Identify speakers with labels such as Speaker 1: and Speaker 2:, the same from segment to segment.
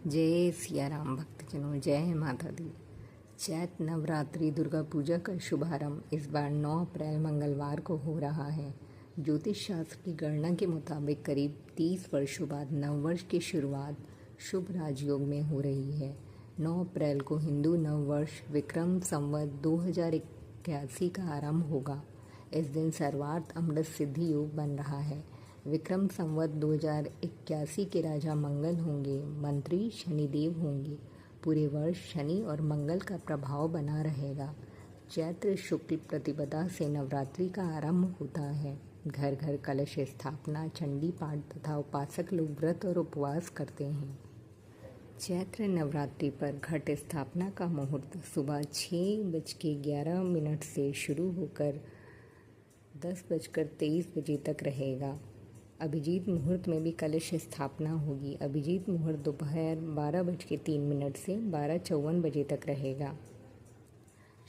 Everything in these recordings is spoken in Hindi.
Speaker 1: जय सिया राम भक्तजनों, जय माता दी। चैत्र नवरात्रि दुर्गा पूजा का शुभारंभ इस बार 9 अप्रैल मंगलवार को हो रहा है। ज्योतिष शास्त्र की गणना के मुताबिक करीब 30 वर्षों बाद नववर्ष की शुरुआत शुभ राजयोग में हो रही है। 9 अप्रैल को हिंदू नववर्ष विक्रम संवत 2081 का आरंभ होगा। इस दिन सर्वार्थ अमृत सिद्धि योग बन रहा है। विक्रम संवत 2081 के राजा मंगल होंगे, मंत्री शनिदेव होंगे। पूरे वर्ष शनि और मंगल का प्रभाव बना रहेगा। चैत्र शुक्ल प्रतिपदा से नवरात्रि का आरंभ होता है। घर घर कलश स्थापना, चंडी पाठ तथा उपासक लोग व्रत और उपवास करते हैं। चैत्र नवरात्रि पर घट स्थापना का मुहूर्त सुबह 6:11 से शुरू होकर 10:23 बजे तक रहेगा। अभिजीत मुहूर्त में भी कलश स्थापना होगी। अभिजीत मुहूर्त दोपहर 12:03 से 12:54 बजे तक रहेगा।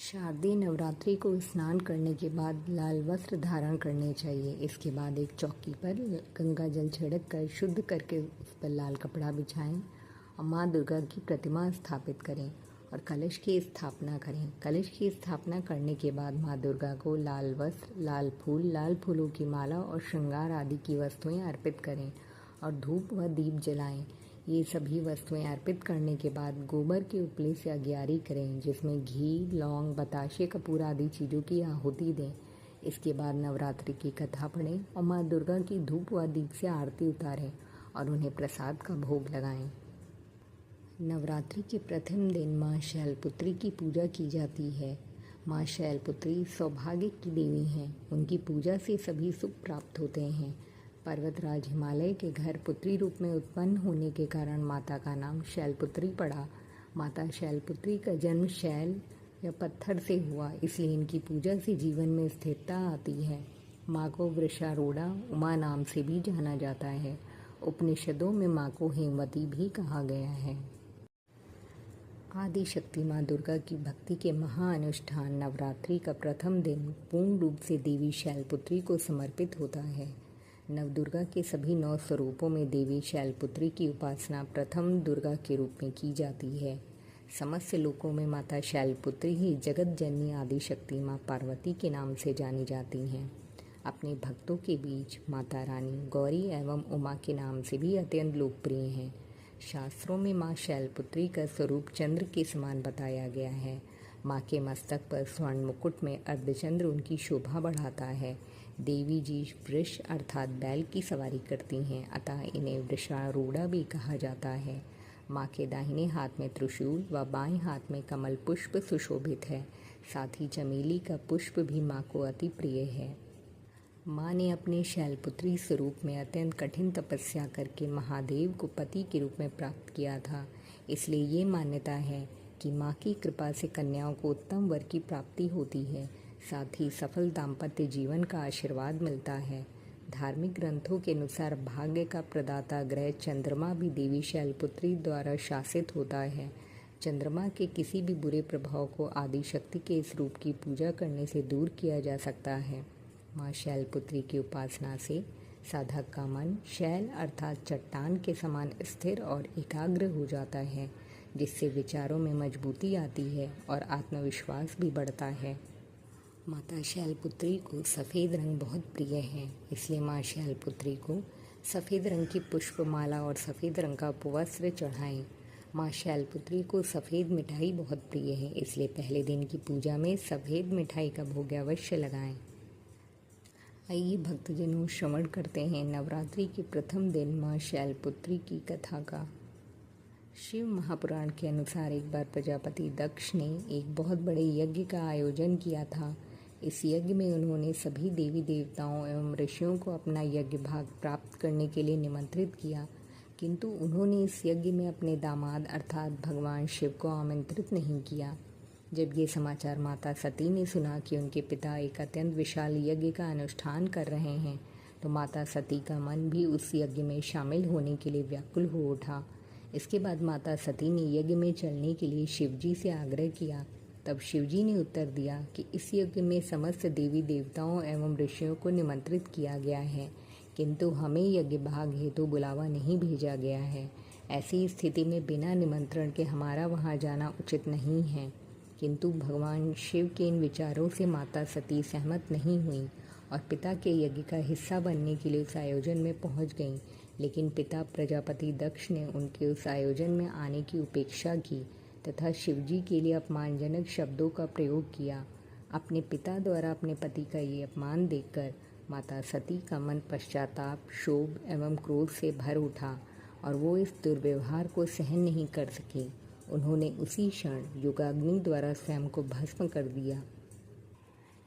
Speaker 1: शारदीय नवरात्रि को स्नान करने के बाद लाल वस्त्र धारण करने चाहिए। इसके बाद एक चौकी पर गंगा जल छिड़क कर शुद्ध करके उस पर लाल कपड़ा बिछाएं और माँ दुर्गा की प्रतिमा स्थापित करें और कलश की स्थापना करें। कलश की स्थापना करने के बाद माँ दुर्गा को लाल वस्त्र, लाल फूलों की माला और श्रृंगार आदि की वस्तुएं अर्पित करें और धूप व दीप जलाएं। ये सभी वस्तुएं अर्पित करने के बाद गोबर के उपले से अग्यारी करें, जिसमें घी, लौंग, बताशे, कपूर आदि चीज़ों की आहुति दें। इसके बाद नवरात्रि की कथा पढ़ें और माँ दुर्गा की धूप व दीप से आरती उतारें और उन्हें प्रसाद का भोग लगाएं। नवरात्रि के प्रथम दिन माँ शैलपुत्री की पूजा की जाती है। माँ शैलपुत्री सौभाग्य की देवी हैं। उनकी पूजा से सभी सुख प्राप्त होते हैं। पर्वतराज हिमालय के घर पुत्री रूप में उत्पन्न होने के कारण माता का नाम शैलपुत्री पड़ा। माता शैलपुत्री का जन्म शैल या पत्थर से हुआ, इसलिए इनकी पूजा से जीवन में स्थिरता आती है। माँ को वृषारूढ़ा उमा नाम से भी जाना जाता है। उपनिषदों में माँ को हेमवती भी कहा गया है। आदि शक्ति माँ दुर्गा की भक्ति के महाअनुष्ठान नवरात्रि का प्रथम दिन पूर्ण रूप से देवी शैलपुत्री को समर्पित होता है। नवदुर्गा के सभी 9 स्वरूपों में देवी शैलपुत्री की उपासना प्रथम दुर्गा के रूप में की जाती है। समस्त लोकों में माता शैलपुत्री ही जगत जननी आदि शक्ति माँ पार्वती के नाम से जानी जाती हैं। अपने भक्तों के बीच माता रानी गौरी एवं उमा के नाम से भी अत्यंत लोकप्रिय हैं। शास्त्रों में माँ शैलपुत्री का स्वरूप चंद्र के समान बताया गया है। माँ के मस्तक पर स्वर्ण मुकुट में अर्धचंद्र उनकी शोभा बढ़ाता है। देवी जी वृष अर्थात बैल की सवारी करती हैं, अतः इन्हें वृषारूढ़ा भी कहा जाता है। माँ के दाहिने हाथ में त्रिशूल व बाएं हाथ में कमल पुष्प सुशोभित है। साथ ही चमेली का पुष्प भी माँ को अति प्रिय है। माँ ने अपने शैलपुत्री स्वरूप में अत्यंत कठिन तपस्या करके महादेव को पति के रूप में प्राप्त किया था। इसलिए ये मान्यता है कि माँ की कृपा से कन्याओं को उत्तम वर की प्राप्ति होती है। साथ ही सफल दाम्पत्य जीवन का आशीर्वाद मिलता है। धार्मिक ग्रंथों के अनुसार भाग्य का प्रदाता ग्रह चंद्रमा भी देवी शैलपुत्री द्वारा शासित होता है। चंद्रमा के किसी भी बुरे प्रभाव को आदि शक्ति के इस रूप की पूजा करने से दूर किया जा सकता है। माँ शैलपुत्री की उपासना से साधक का मन शैल अर्थात चट्टान के समान स्थिर और एकाग्र हो जाता है, जिससे विचारों में मजबूती आती है और आत्मविश्वास भी बढ़ता है। माता शैलपुत्री को सफ़ेद रंग बहुत प्रिय है, इसलिए माँ शैलपुत्री को सफ़ेद रंग की पुष्पमाला और सफ़ेद रंग का उपवस्त्र चढ़ाएं। माँ शैलपुत्री को सफ़ेद मिठाई बहुत प्रिय है, इसलिए पहले दिन की पूजा में सफ़ेद मिठाई का भोग अवश्य लगाएं। आइए भक्तजनों, श्रवण करते हैं नवरात्रि के प्रथम दिन माँ शैलपुत्री की कथा का। शिव महापुराण के अनुसार एक बार प्रजापति दक्ष ने एक बहुत बड़े यज्ञ का आयोजन किया था। इस यज्ञ में उन्होंने सभी देवी देवताओं एवं ऋषियों को अपना यज्ञ भाग प्राप्त करने के लिए निमंत्रित किया, किंतु उन्होंने इस यज्ञ में अपने दामाद अर्थात भगवान शिव को आमंत्रित नहीं किया। जब ये समाचार माता सती ने सुना कि उनके पिता एक अत्यंत विशाल यज्ञ का अनुष्ठान कर रहे हैं, तो माता सती का मन भी उस यज्ञ में शामिल होने के लिए व्याकुल हो उठा। इसके बाद माता सती ने यज्ञ में चलने के लिए शिवजी से आग्रह किया। तब शिवजी ने उत्तर दिया कि इस यज्ञ में समस्त देवी देवताओं एवं ऋषियों को निमंत्रित किया गया है, किंतु हमें यज्ञ भाग हेतु बुलावा नहीं भेजा गया है। ऐसी स्थिति में बिना निमंत्रण के हमारा वहाँ जाना उचित नहीं है। किंतु भगवान शिव के इन विचारों से माता सती सहमत नहीं हुई और पिता के यज्ञ का हिस्सा बनने के लिए उस आयोजन में पहुंच गईं। लेकिन पिता प्रजापति दक्ष ने उनके उस आयोजन में आने की उपेक्षा की तथा शिवजी के लिए अपमानजनक शब्दों का प्रयोग किया। अपने पिता द्वारा अपने पति का ये अपमान देखकर माता सती का मन पश्चाताप, क्षोभ एवं क्रोध से भर उठा और वो इस दुर्व्यवहार को सहन नहीं कर सकी। उन्होंने उसी क्षण युगाग्नि द्वारा स्वयं को भस्म कर दिया।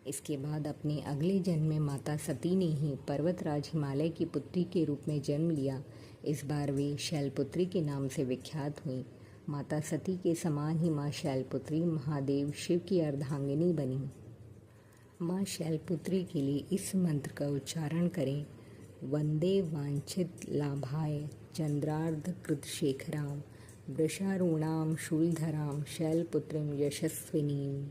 Speaker 1: इसके बाद अपने अगले जन्म में माता सती ने ही पर्वतराज हिमालय की पुत्री के रूप में जन्म लिया। इस बार वे शैलपुत्री के नाम से विख्यात हुई। माता सती के समान ही माँ शैलपुत्री महादेव शिव की अर्धांगिनी बनी। माँ शैलपुत्री के लिए इस मंत्र का उच्चारण करें। वंदे वांछित लाभाय चंद्रार्ध कृत शेखराम वृषारूणाम शूलधराम शैलपुत्रीम यशस्विनीम।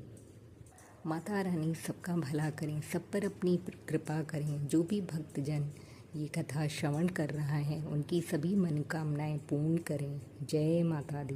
Speaker 1: माता रानी सबका भला करें, सब पर अपनी कृपा करें। जो भी भक्तजन ये कथा श्रवण कर रहा है उनकी सभी मनोकामनाएं पूर्ण करें। जय माता दी।